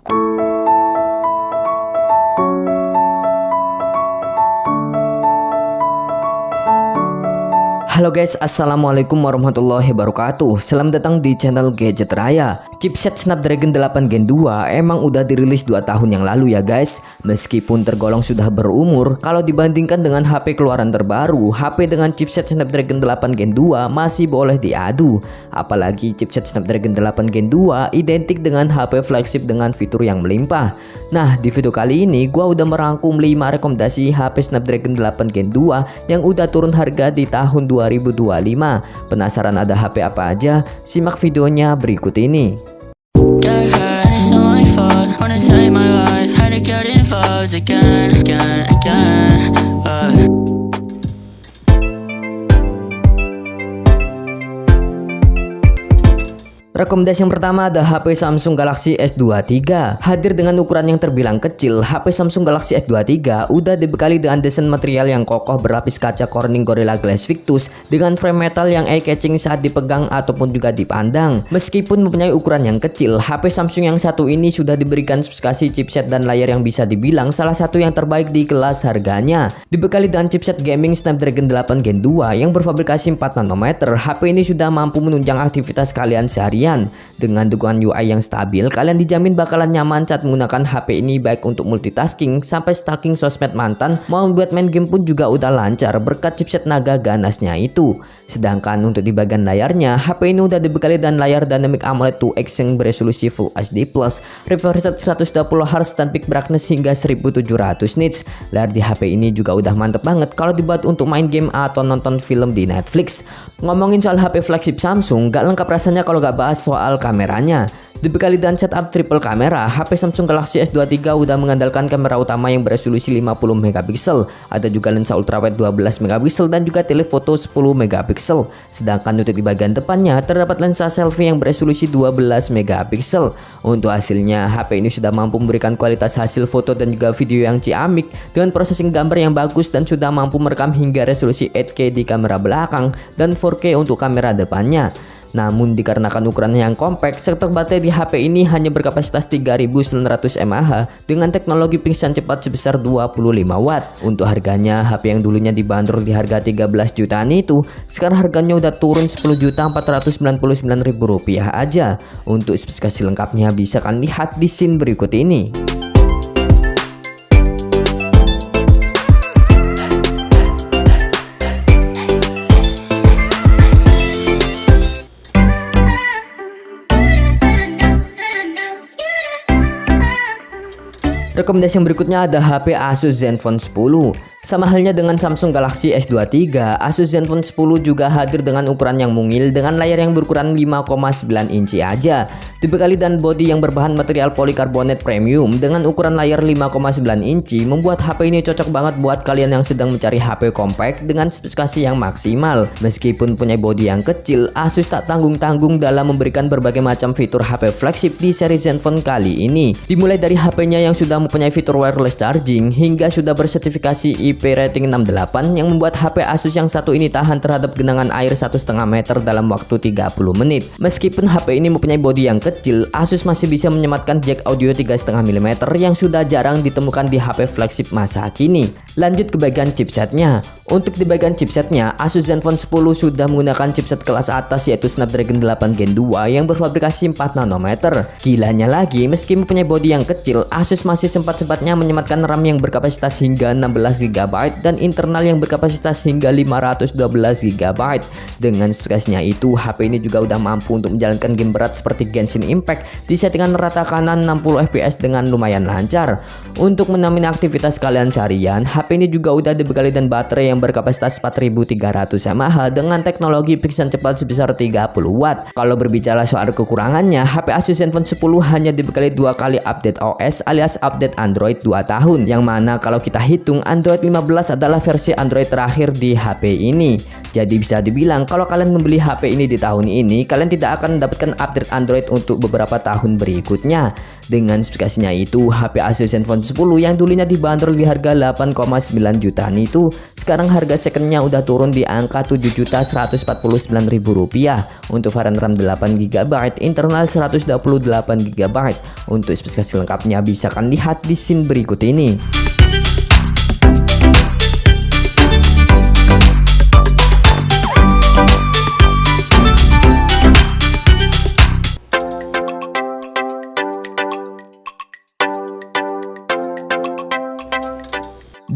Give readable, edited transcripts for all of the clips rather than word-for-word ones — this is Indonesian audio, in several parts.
Halo guys, assalamualaikum warahmatullahi wabarakatuh. Selamat datang di channel Gadget Raya. Chipset Snapdragon 8 Gen 2 emang udah dirilis 2 tahun yang lalu ya guys. Meskipun tergolong sudah berumur, kalau dibandingkan dengan HP keluaran terbaru, HP dengan chipset Snapdragon 8 Gen 2 masih boleh diadu. Apalagi chipset Snapdragon 8 Gen 2 identik dengan HP flagship dengan fitur yang melimpah. Nah, di video kali ini gua udah merangkum 5 rekomendasi HP Snapdragon 8 Gen 2 yang udah turun harga di tahun 2025. Penasaran ada HP apa aja? Simak videonya berikut ini. Rekomendasi yang pertama ada HP Samsung Galaxy S23. Hadir dengan ukuran yang terbilang kecil, HP Samsung Galaxy S23 udah dibekali dengan desain material yang kokoh berlapis kaca Corning Gorilla Glass Victus dengan frame metal yang eye-catching saat dipegang ataupun juga dipandang. Meskipun mempunyai ukuran yang kecil, HP Samsung yang satu ini sudah diberikan spesifikasi chipset dan layar yang bisa dibilang salah satu yang terbaik di kelas harganya. Dibekali dengan chipset gaming Snapdragon 8 Gen 2 yang berfabrikasi 4 nanometer, HP ini sudah mampu menunjang aktivitas kalian seharian. Dengan dukungan UI yang stabil, kalian dijamin bakalan nyaman saat menggunakan HP ini, baik untuk multitasking sampai stalking sosmed mantan, mau buat main game pun juga udah lancar berkat chipset naga ganasnya itu. Sedangkan untuk di bagian layarnya, HP ini udah dibekali dengan layar Dynamic AMOLED 2X yang beresolusi Full HD+, refresh rate 120Hz dan peak brightness hingga 1700 nits. Layar di HP ini juga udah mantep banget kalau dibuat untuk main game atau nonton film di Netflix. Ngomongin soal HP flagship Samsung, gak lengkap rasanya kalau gak bahas soal kameranya. Dibekali dengan setup triple kamera, HP Samsung Galaxy S23 udah mengandalkan kamera utama yang beresolusi 50 megapiksel, ada juga lensa ultrawide 12 megapiksel dan juga telefoto 10 megapiksel. Sedangkan untuk di bagian depannya terdapat lensa selfie yang beresolusi 12 megapiksel. Untuk hasilnya, HP ini sudah mampu memberikan kualitas hasil foto dan juga video yang ciamik dengan processing gambar yang bagus dan sudah mampu merekam hingga resolusi 8K di kamera belakang dan 4K untuk kamera depannya. Namun dikarenakan ukurannya yang compact, stok baterai di HP ini hanya berkapasitas 3900 mAh dengan teknologi pingsan cepat sebesar 25 watt. Untuk harganya, HP yang dulunya dibanderol di harga 13 jutaan itu, sekarang harganya udah turun 10.499.000 rupiah aja. Untuk spesifikasi lengkapnya bisa kalian lihat di scene berikut ini. Rekomendasi yang berikutnya ada HP Asus Zenfone 10. Sama halnya dengan Samsung Galaxy S23, Asus Zenfone 10 juga hadir dengan ukuran yang mungil dengan layar yang berukuran 5,9 inci aja. Dibekali dengan bodi yang berbahan material polikarbonat premium dengan ukuran layar 5,9 inci, membuat HP ini cocok banget buat kalian yang sedang mencari HP compact dengan spesifikasi yang maksimal. Meskipun punya bodi yang kecil, Asus tak tanggung-tanggung dalam memberikan berbagai macam fitur HP flagship di seri Zenfone kali ini. Dimulai dari HP-nya yang sudah mempunyai fitur wireless charging hingga sudah bersertifikasi IP rating 68 yang membuat HP Asus yang satu ini tahan terhadap genangan air 1,5 meter dalam waktu 30 menit. Meskipun HP ini mempunyai bodi yang kecil, Asus masih bisa menyematkan jack audio 3,5 mm yang sudah jarang ditemukan di HP flagship masa kini. Lanjut ke bagian chipsetnya. Untuk di bagian chipsetnya, Asus Zenfone 10 sudah menggunakan chipset kelas atas yaitu Snapdragon 8 Gen 2 yang berfabrikasi 4 nanometer. Gilanya lagi, meski mempunyai bodi yang kecil, Asus masih sempat-sempatnya menyematkan RAM yang berkapasitas hingga 16 GB dan internal yang berkapasitas hingga 512 GB. Dengan spesifikasinya itu, HP ini juga udah mampu untuk menjalankan game berat seperti Genshin Impact di settingan rata kanan 60 fps dengan lumayan lancar. Untuk menemani aktivitas kalian seharian, HP ini juga udah dibekali dengan baterai yang berkapasitas 4300 mAh dengan teknologi pingsan cepat sebesar 30 watt. Kalau berbicara soal kekurangannya, HP Asus Zenfone 10 hanya dibekali 2 kali update OS alias update update Android 2 tahun, yang mana kalau kita hitung Android 15 adalah versi Android terakhir di HP ini. Jadi bisa dibilang kalau kalian membeli HP ini di tahun ini, kalian tidak akan mendapatkan update Android untuk beberapa tahun berikutnya. Dengan spesifikasinya itu, HP Asus Zenfone 10 yang dulunya dibanderol di harga 8,9 jutaan itu, sekarang harga secondnya udah turun di angka Rp7.149.000 untuk varian RAM 8GB, internal 128GB. Untuk spesifikasi lengkapnya bisa kalian lihat di scene berikut ini.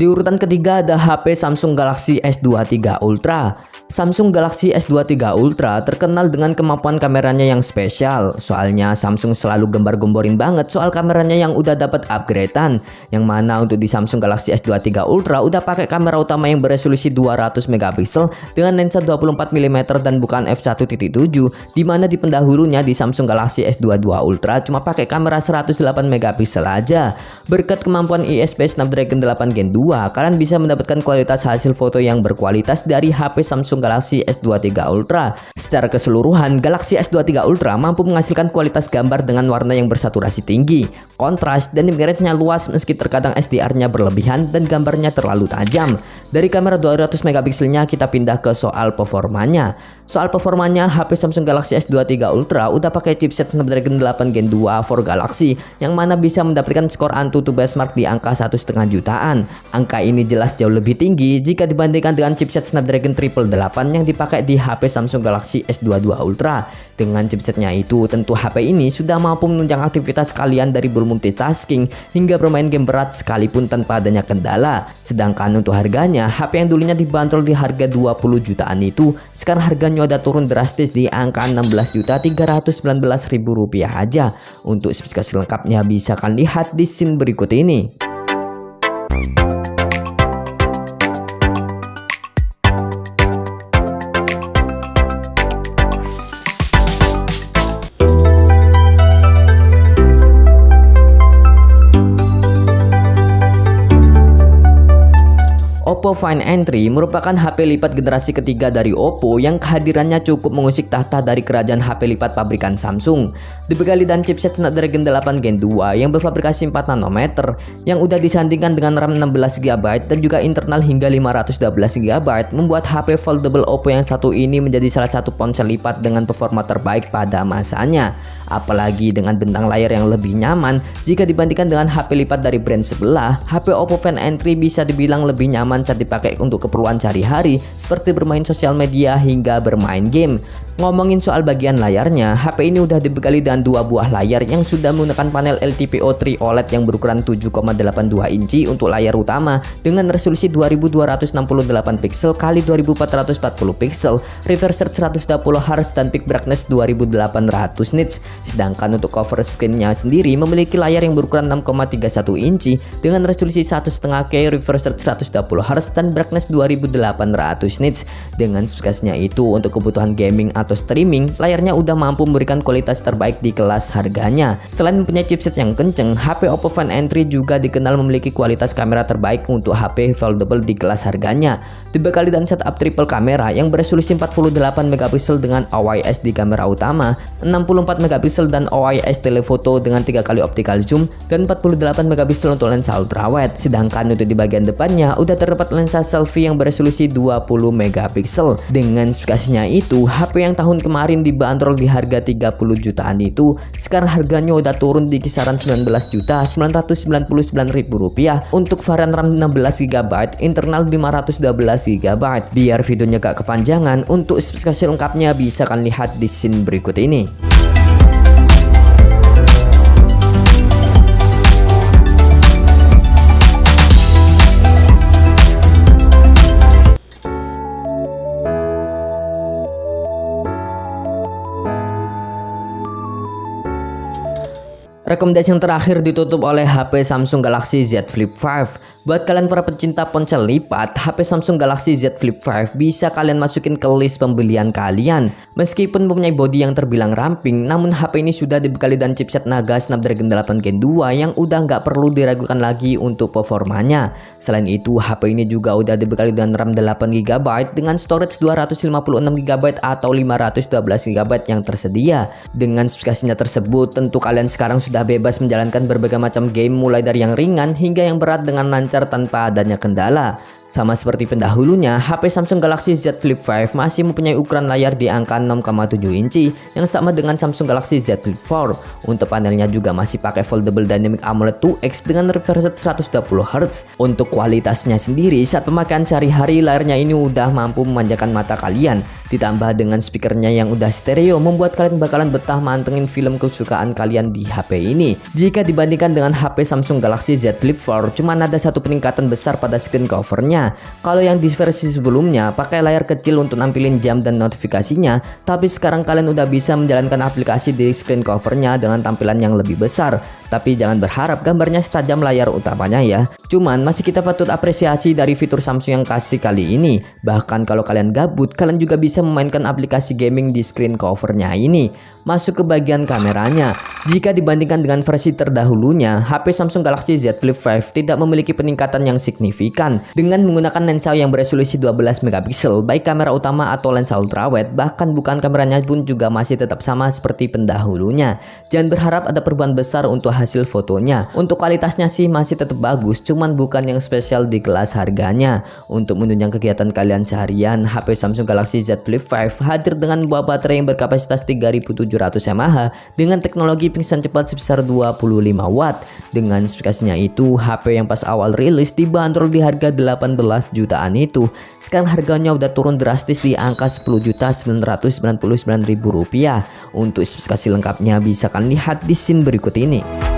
Di urutan ketiga ada HP Samsung Galaxy S23 Ultra. Samsung Galaxy S23 Ultra terkenal dengan kemampuan kameranya yang spesial. Soalnya Samsung selalu gembar-gemborin banget soal kameranya yang udah dapat upgradean. Yang mana untuk di Samsung Galaxy S23 Ultra udah pakai kamera utama yang beresolusi 200 megapiksel dengan lensa 24mm dan bukan f1.7, di mana di pendahulunya di Samsung Galaxy S22 Ultra cuma pakai kamera 108 megapiksel aja. Berkat kemampuan ISP Snapdragon 8 Gen 2, kalian bisa mendapatkan kualitas hasil foto yang berkualitas dari HP Samsung Galaxy S23 Ultra. Secara keseluruhan, Galaxy S23 Ultra mampu menghasilkan kualitas gambar dengan warna yang bersaturasi tinggi, kontras, dan image-nya luas meski terkadang SDR-nya berlebihan dan gambarnya terlalu tajam. Dari kamera 200 megapikselnya kita pindah ke soal performanya. Soal performanya, HP Samsung Galaxy S23 Ultra udah pakai chipset Snapdragon 8 Gen 2 for Galaxy yang mana bisa mendapatkan skor AnTuTu benchmark di angka 1,5 jutaan. Angka ini jelas jauh lebih tinggi jika dibandingkan dengan chipset Snapdragon 888 yang dipakai di HP Samsung Galaxy S22 Ultra. Dengan chipsetnya itu, tentu HP ini sudah mampu menunjang aktivitas kalian dari multitasking hingga bermain game berat sekalipun tanpa adanya kendala. Sedangkan untuk harganya, HP yang dulunya dibanderol di harga 20 jutaan itu, sekarang harganya udah turun drastis di angka Rp16.319.000 aja. Untuk spesifikasi lengkapnya bisa kalian lihat di scene berikut ini. Oppo Find N3 merupakan HP lipat generasi ketiga dari Oppo yang kehadirannya cukup mengusik tahta dari kerajaan HP lipat pabrikan Samsung. Dibekali dan chipset Snapdragon 8 Gen 2 yang berfabrikasi 4 nanometer yang udah disandingkan dengan RAM 16GB dan juga internal hingga 512GB, membuat HP foldable Oppo yang satu ini menjadi salah satu ponsel lipat dengan performa terbaik pada masanya. Apalagi dengan bentang layar yang lebih nyaman jika dibandingkan dengan HP lipat dari brand sebelah, HP Oppo Find N3 bisa dibilang lebih nyaman saat dipakai untuk keperluan sehari-hari seperti bermain sosial media hingga bermain game. Ngomongin soal bagian layarnya, HP ini udah dibekali dengan dua buah layar yang sudah menggunakan panel LTPO3 OLED yang berukuran 7,82 inci untuk layar utama dengan resolusi 2268 pixel x 2440 pixel, refresh rate 120Hz dan peak brightness 2800 nits. Sedangkan untuk cover screen-nya sendiri memiliki layar yang berukuran 6,31 inci dengan resolusi 1,5K, refresh rate 120Hz dan brightness 2800 nits. Dengan spesifikasinya itu untuk kebutuhan gaming atau streaming, layarnya udah mampu memberikan kualitas terbaik di kelas harganya. Selain mempunyai chipset yang kenceng, HP Oppo Find N3 juga dikenal memiliki kualitas kamera terbaik untuk HP foldable di kelas harganya. Dibekali dan setup triple kamera yang beresolusi 48 megapiksel dengan OIS di kamera utama, 64 megapiksel dan OIS telefoto dengan 3 kali optical zoom, dan 48 megapiksel untuk lensa ultrawide. Sedangkan untuk di bagian depannya udah terdapat lensa selfie yang beresolusi 20 megapiksel. Dengan spesifikasinya itu, HP yang tahun kemarin dibanderol di harga 30 jutaan itu, sekarang harganya udah turun di kisaran Rp19.999.000 untuk varian RAM 16GB, internal 512GB. Biar videonya gak kepanjangan, untuk spesifikasi lengkapnya bisa kalian lihat di scene berikut ini. Rekomendasi yang terakhir ditutup oleh HP Samsung Galaxy Z Flip 5. Buat kalian para pecinta ponsel lipat, HP Samsung Galaxy Z Flip 5 bisa kalian masukin ke list pembelian kalian. Meskipun mempunyai bodi yang terbilang ramping, namun HP ini sudah dibekali dengan chipset Naga Snapdragon 8 Gen 2 yang udah nggak perlu diragukan lagi untuk performanya. Selain itu, HP ini juga udah dibekali dengan RAM 8GB dengan storage 256GB atau 512GB yang tersedia. Dengan spesifikasinya tersebut, tentu kalian sekarang sudah bebas menjalankan berbagai macam game mulai dari yang ringan hingga yang berat dengan lancar tanpa adanya kendala. Sama seperti pendahulunya, HP Samsung Galaxy Z Flip 5 masih mempunyai ukuran layar di angka 6,7 inci yang sama dengan Samsung Galaxy Z Flip 4. Untuk panelnya juga masih pakai Foldable Dynamic AMOLED 2X dengan refresh rate 120Hz. Untuk kualitasnya sendiri, saat pemakaian sehari-hari layarnya ini udah mampu memanjakan mata kalian. Ditambah dengan speakernya yang udah stereo, membuat kalian bakalan betah mantengin film kesukaan kalian di HP ini. Jika dibandingkan dengan HP Samsung Galaxy Z Flip 4, cuman ada satu peningkatan besar pada screen covernya. Kalau yang di versi sebelumnya pakai layar kecil untuk nampilin jam dan notifikasinya, tapi sekarang kalian udah bisa menjalankan aplikasi di screen covernya dengan tampilan yang lebih besar. Tapi jangan berharap gambarnya setajam layar utamanya ya. Cuman masih kita patut apresiasi dari fitur Samsung yang kasih kali ini. Bahkan kalau kalian gabut, kalian juga bisa memainkan aplikasi gaming di screen covernya ini. Masuk ke bagian kameranya. Jika dibandingkan dengan versi terdahulunya, HP Samsung Galaxy Z Flip 5 tidak memiliki peningkatan yang signifikan. Dengan menggunakan lensa yang beresolusi 12 megapiksel, baik kamera utama atau lensa ultrawide, bahkan bukan kameranya pun juga masih tetap sama seperti pendahulunya. Jangan berharap ada perubahan besar untuk hasil fotonya. Untuk kualitasnya sih masih tetap bagus, cuman bukan yang spesial di kelas harganya. Untuk menunjang kegiatan kalian seharian, HP Samsung Galaxy Z Flip 5 hadir dengan buah baterai yang berkapasitas 3700 mAh dengan teknologi pingsan cepat sebesar 25 watt. Dengan spesifikasinya itu, HP yang pas awal rilis dibanderol di harga 18 jutaan itu. Sekarang harganya udah turun drastis di angka 10.999.000 rupiah. Untuk spesifikasi lengkapnya bisa kalian lihat di scene berikut ini.